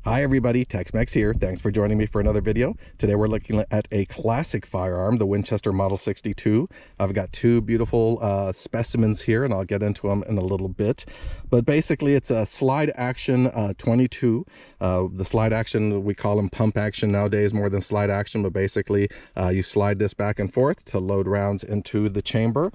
Hi everybody, Tex-Mex here. Thanks for joining me for another video. Today we're looking at a classic firearm, the Winchester Model 62. I've got two beautiful specimens here and I'll get into them in a little bit. But basically it's a slide action 22. The slide action, we call them pump action nowadays more than slide action, but basically you slide this back and forth to load rounds into the chamber.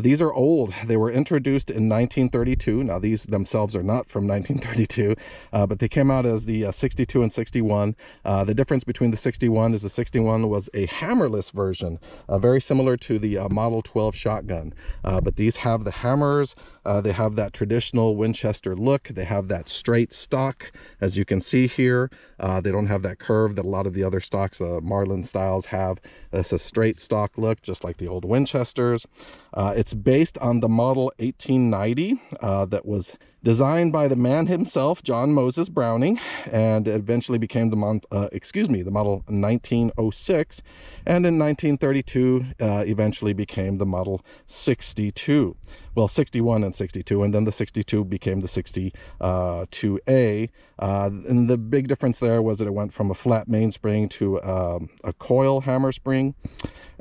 These are old. They were introduced in 1932. Now these themselves are not from 1932, but they came out as the 62 and 61. The difference between the 61 is the 61 was a hammerless version, very similar to the Model 12 shotgun. But these have the hammers, they have that traditional Winchester look, they have that straight stock, as you can see here. They don't have that curve that a lot of the other stocks, Marlin styles, have. It's a straight stock look, just like the old Winchesters. It's based on the Model 1890 that was designed by the man himself, John Moses Browning, and it eventually became the Model 1906, and in 1932 eventually became the Model 62. Well, 61 and 62, and then the 62 became the 62A. And the big difference there was that it went from a flat mainspring to a coil hammer spring.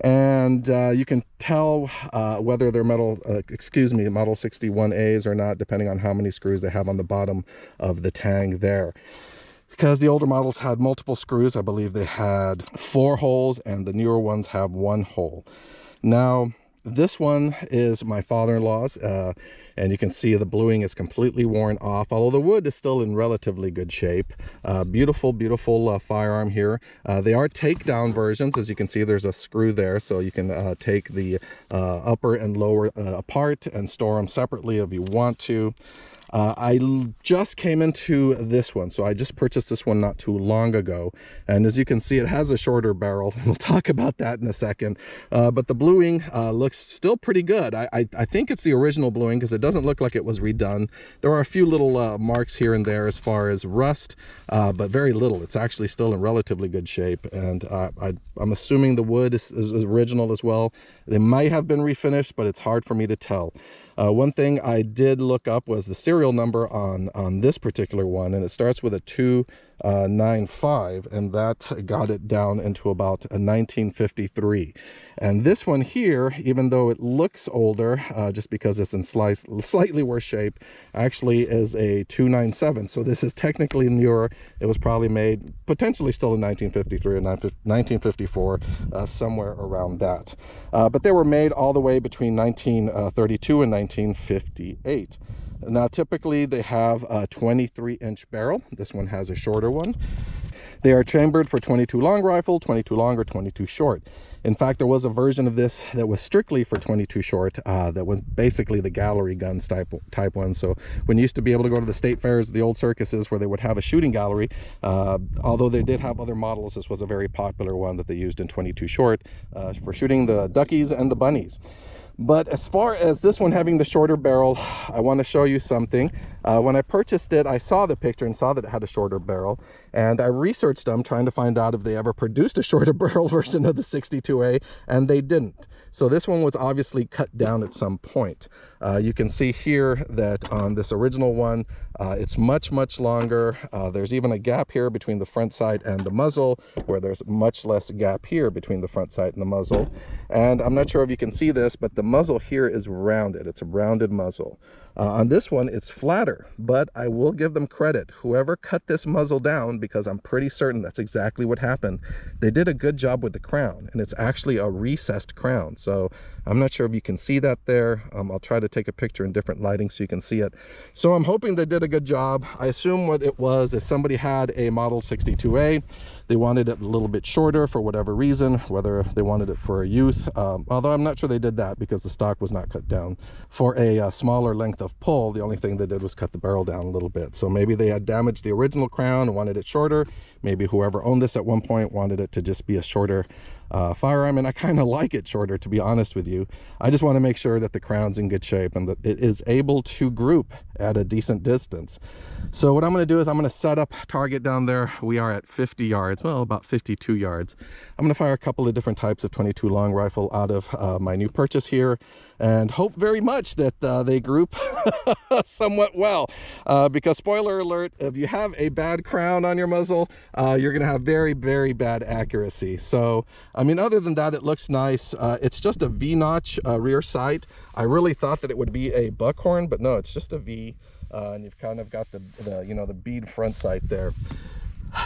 And you can tell whether they're Model 61As or not, depending on how many screws they have on the bottom of the tang there. Because the older models had multiple screws, I believe they had 4 holes, and the newer ones have 1 hole. Now, this one is my father-in-law's, and you can see the bluing is completely worn off, although the wood is still in relatively good shape. Beautiful firearm here. They are takedown versions. As you can see, there's a screw there, so you can take the upper and lower apart and store them separately if you want to. I just came into this one, so I just purchased this one not too long ago, and as you can see, it has a shorter barrel. We'll talk about that in a second, but the bluing looks still pretty good. I think it's the original bluing because it doesn't look like it was redone. There are a few little marks here and there as far as rust, but very little. It's actually still in relatively good shape, and I'm assuming the wood is original as well. They might have been refinished, but it's hard for me to tell. One thing I did look up was the serial number on this particular one, and it starts with a 295, and that got it down into about a 1953. And this one here, even though it looks older, just because it's in slightly worse shape, actually is a 297. So this is technically newer. It was probably made potentially still in 1953 or 1954, somewhere around that. But they were made all the way between 1932 and 1958. Now, typically they have a 23-inch barrel. This one has a shorter one. They are chambered for 22 long rifle, 22 long, or 22 short. In fact, there was a version of this that was strictly for 22 short, that was basically the gallery guns type one. So when you used to be able to go to the state fairs, the old circuses where they would have a shooting gallery, although they did have other models, this was a very popular one that they used in 22 short for shooting the duckies and the bunnies. But as far as this one having the shorter barrel, I want to show you something. When I purchased it, I saw the picture and saw that it had a shorter barrel, and I researched them trying to find out if they ever produced a shorter barrel version of the 62A, and they didn't. So this one was obviously cut down at some point. You can see here that on this original one, it's much longer. There's even a gap here between the front sight and the muzzle, where there's much less gap here between the front sight and the muzzle. And I'm not sure if you can see this, but the muzzle here is rounded. It's a rounded muzzle. On this one, it's flatter, but I will give them credit. Whoever cut this muzzle down, because I'm pretty certain that's exactly what happened, they did a good job with the crown, and it's actually a recessed crown. So I'm not sure if you can see that there. I'll try to take a picture in different lighting so you can see it. So I'm hoping they did a good job. I assume what it was is somebody had a Model 62A. They wanted it a little bit shorter for whatever reason, whether they wanted it for a youth, although I'm not sure they did that because the stock was not cut down. For a smaller length of pull, the only thing they did was cut the barrel down a little bit. So maybe they had damaged the original crown and wanted it shorter. Maybe whoever owned this at one point wanted it to just be a shorter firearm, and I kind of like it shorter, to be honest with you. I just want to make sure that the crown's in good shape and that it is able to group at a decent distance. So what I'm going to do is I'm going to set up target down there. We are at 50 yards, well, about 52 yards. I'm going to fire a couple of different types of 22 long rifle out of my new purchase here, and hope very much that they group somewhat well, because spoiler alert, if you have a bad crown on your muzzle, you're going to have very, very bad accuracy. So I mean, other than that, it looks nice. It's just a V-notch rear sight. I really thought that it would be a buckhorn, but no, it's just a V. And you've kind of got the you know, the bead front sight there.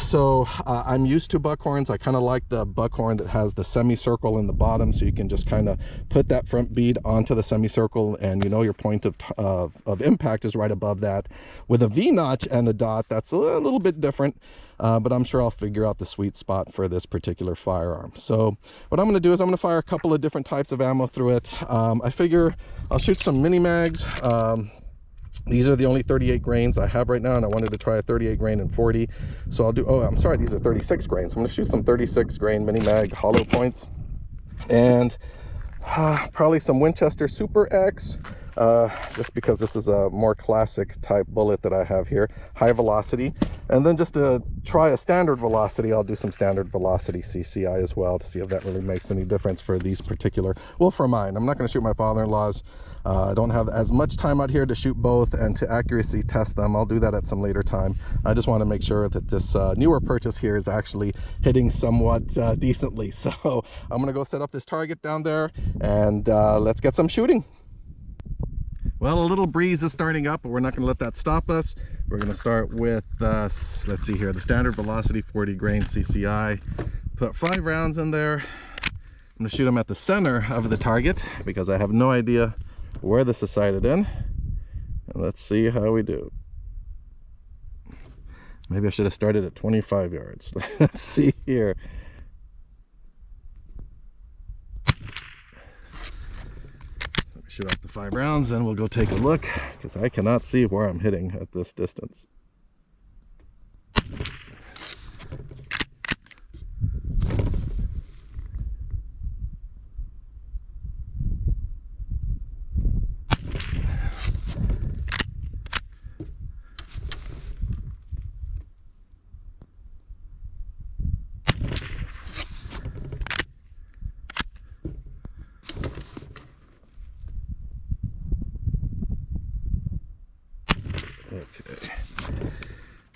So I'm used to buckhorns. I kind of like the buckhorn that has the semicircle in the bottom, so you can just kind of put that front bead onto the semicircle, and you know your point of impact is right above that. With a V-notch and a dot, that's a little bit different, but I'm sure I'll figure out the sweet spot for this particular firearm. So what I'm going to do is I'm going to fire a couple of different types of ammo through it. I figure I'll shoot some mini mags. These are the only 38 grains I have right now, and I wanted to try a 38 grain and 40. So I'll do, oh, I'm sorry, these are 36 grains. I'm going to shoot some 36 grain mini mag hollow points, and probably some Winchester Super X, just because this is a more classic type bullet that I have here, high velocity. And then just to try a standard velocity, I'll do some standard velocity CCI as well to see if that really makes any difference for these particular, well, for mine. I'm not going to shoot my father-in-law's. I don't have as much time out here to shoot both and to accuracy test them. I'll do that at some later time. I just want to make sure that this newer purchase here is actually hitting somewhat decently. So I'm going to go set up this target down there, and let's get some shooting. Well, a little breeze is starting up, but we're not going to let that stop us. We're going to start with, let's see here, the standard velocity 40 grain CCI. Put 5 rounds in there. I'm going to shoot them at the center of the target because I have no idea where this is sighted in. And let's see how we do. Maybe I should have started at 25 yards. Let's see here. Shoot off the 5 rounds, then we'll go take a look, because I cannot see where I'm hitting at this distance.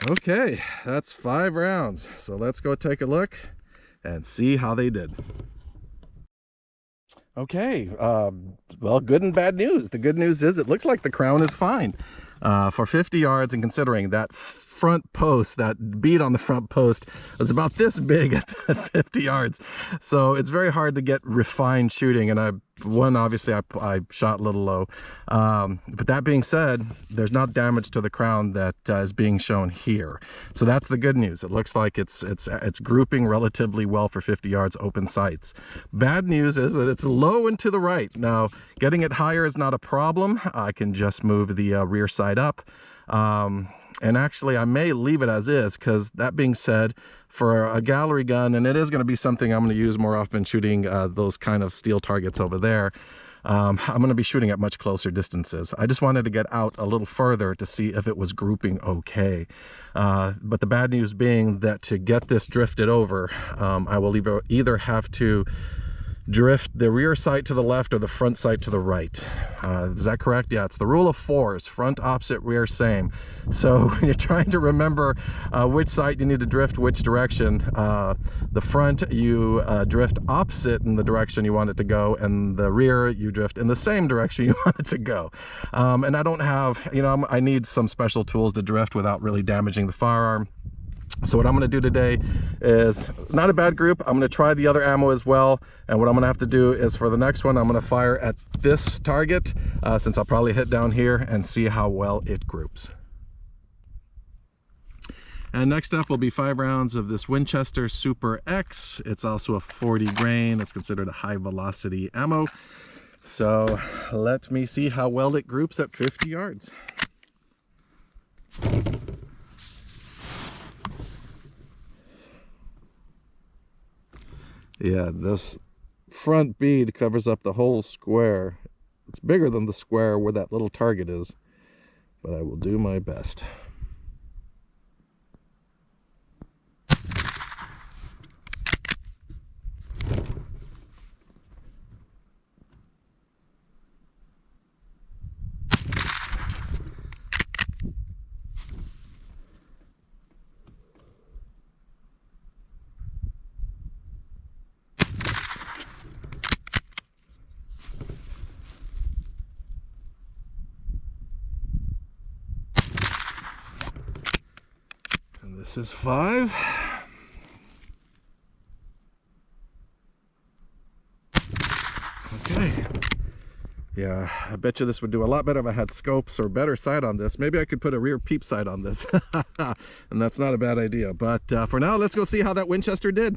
Okay, that's 5 rounds. So let's go take a look and see how they did. Okay, well, good and bad news. The good news is it looks like the crown is fine for 50 yards, and considering that front post, that bead on the front post was about this big at 50 yards. So it's very hard to get refined shooting, and obviously I shot a little low. But that being said, there's not damage to the crown that is being shown here. So that's the good news. It looks like it's grouping relatively well for 50 yards open sights. Bad news is that it's low and to the right. Now, getting it higher is not a problem. I can just move the rear sight up. And actually, I may leave it as is, because that being said, for a gallery gun, and it is going to be something I'm going to use more often shooting those kind of steel targets over there, I'm going to be shooting at much closer distances. I just wanted to get out a little further to see if it was grouping okay. But the bad news being that to get this drifted over, I will either have to drift the rear sight to the left or the front sight to the right. Is that correct? Yeah, it's the rule of 4s, front, opposite, rear, same. So when you're trying to remember which sight you need to drift which direction, the front you drift opposite in the direction you want it to go, and the rear you drift in the same direction you want it to go. And I don't have, I need some special tools to drift without really damaging the firearm. So what I'm going to do today is not a bad group. I'm going to try the other ammo as well, and what I'm going to have to do is for the next one I'm going to fire at this target, since I'll probably hit down here, and see how well it groups. And next up will be 5 rounds of this Winchester Super X. It's also a 40 grain. It's considered a high velocity ammo. So let me see how well it groups at 50 yards. Yeah, this front bead covers up the whole square. It's bigger than the square where that little target is, but I will do my best. And this is 5. Okay. Yeah, I bet you this would do a lot better if I had scopes or better sight on this. Maybe I could put a rear peep sight on this. And that's not a bad idea. But for now, let's go see how that Winchester did.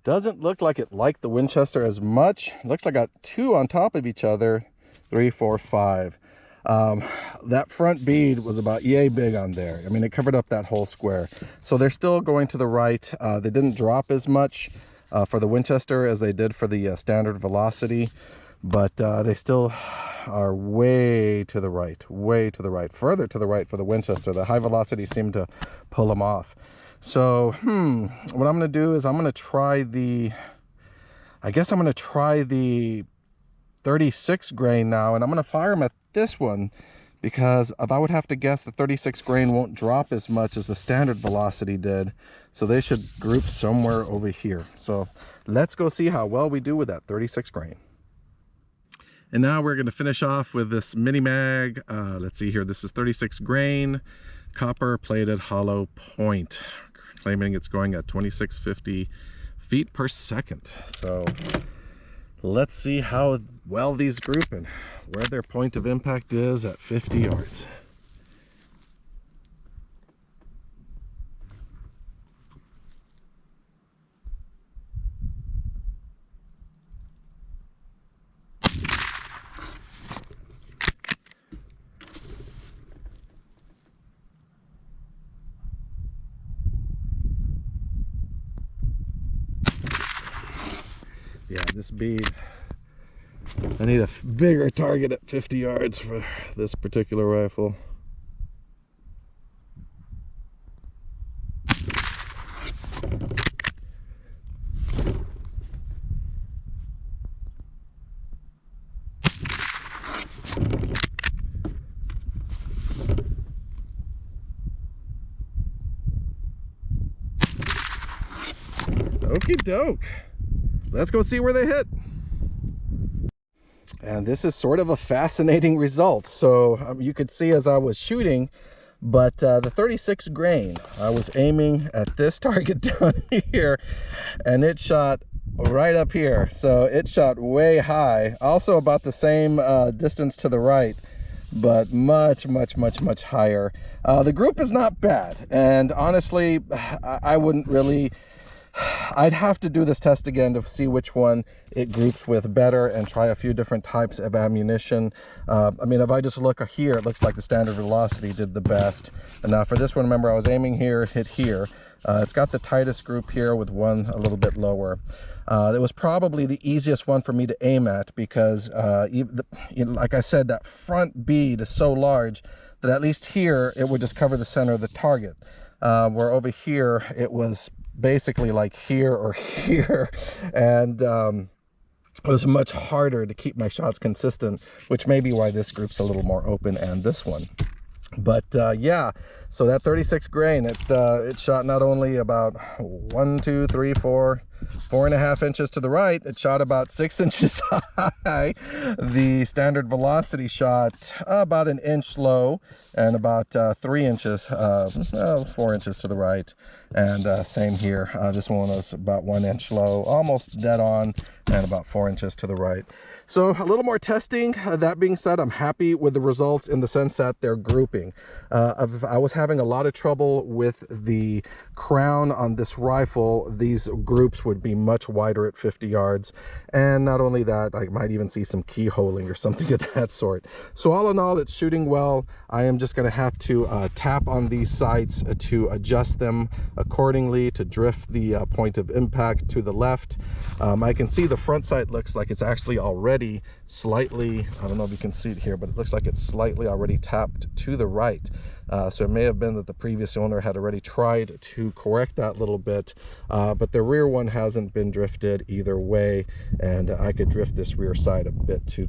Doesn't look like it liked the Winchester as much. Looks like I got 2 on top of each other. 3, 4, 5. That front bead was about yay big on there. I mean, it covered up that whole square. So they're still going to the right. They didn't drop as much for the Winchester as they did for the standard velocity, but they still are way to the right, further to the right for the Winchester. The high velocity seemed to pull them off. So what I'm going to do is I'm going to try the, I guess I'm going to try the 36 grain now, and I'm going to fire them at this one, because if I would have to guess, the 36 grain won't drop as much as the standard velocity did, so they should group somewhere over here. So let's go see how well we do with that 36 grain. And now we're going to finish off with this mini mag. Let's see here, this is 36 grain copper plated hollow point, claiming it's going at 2650 feet per second. So let's see how well these group and where their point of impact is at 50 yards. Yeah, this bead, I need a bigger target at 50 yards for this particular rifle. Okie doke. Let's go see where they hit. And this is sort of a fascinating result. So you could see as I was shooting, but the 36 grain, I was aiming at this target down here, and it shot right up here. So it shot way high, also about the same distance to the right, but much higher. The group is not bad, and honestly, I wouldn't really, I'd have to do this test again to see which one it groups with better and try a few different types of ammunition. I mean, if I just look here, it looks like the standard velocity did the best. And now for this one, remember, I was aiming here, it hit here. It's got the tightest group here with one a little bit lower. It was probably the easiest one for me to aim at because, like I said, that front bead is so large that at least here it would just cover the center of the target. Where over here it was basically like here or here, and it was much harder to keep my shots consistent, which may be why this group's a little more open and this one. But yeah, so that 36 grain, it shot not only about 1, 2, 3, 4, 4.5 inches to the right, it shot about 6 inches high. The standard velocity shot about an inch low and about 3 inches, 4 inches to the right. And same here, this one was about 1 inch low, almost dead on, and about 4 inches to the right. So a little more testing. That being said, I'm happy with the results in the sense that they're grouping. I was having having a lot of trouble with the crown on this rifle, these groups would be much wider at 50 yards. And not only that, I might even see some keyholing or something of that sort. So all in all, it's shooting well. I am just going to have to tap on these sights to adjust them accordingly to drift the point of impact to the left. I can see the front sight looks like it's actually already slightly, I don't know if you can see it here, but it looks like it's slightly already tapped to the right. So it may have been that the previous owner had already tried to correct that little bit, but the rear one hasn't been drifted either way, and I could drift this rear side a bit to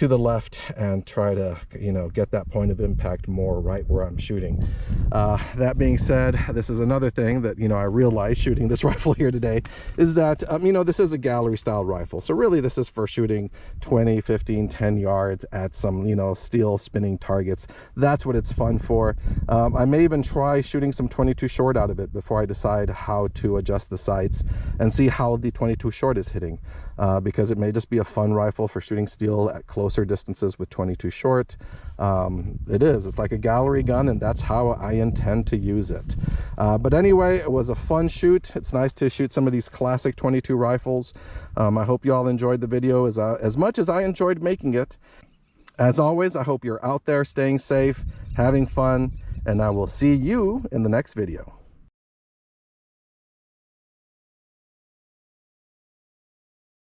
the left and try to, you know, get that point of impact more right where I'm shooting. That being said, this is another thing that, you know, I realized shooting this rifle here today is that, you know, this is a gallery style rifle. So really this is for shooting 20, 15, 10 yards at some, you know, steel spinning targets. That's what it's fun for. I may even try shooting some 22 short out of it before I decide how to adjust the sights and see how the 22 short is hitting, because it may just be a fun rifle for shooting steel at closer distances with 22 short. It's like a gallery gun, and that's how I intend to use it. But anyway, it was a fun shoot. It's nice to shoot some of these classic 22 rifles. I hope you all enjoyed the video as much as I enjoyed making it. As always, I hope you're out there staying safe, having fun, and I will see you in the next video.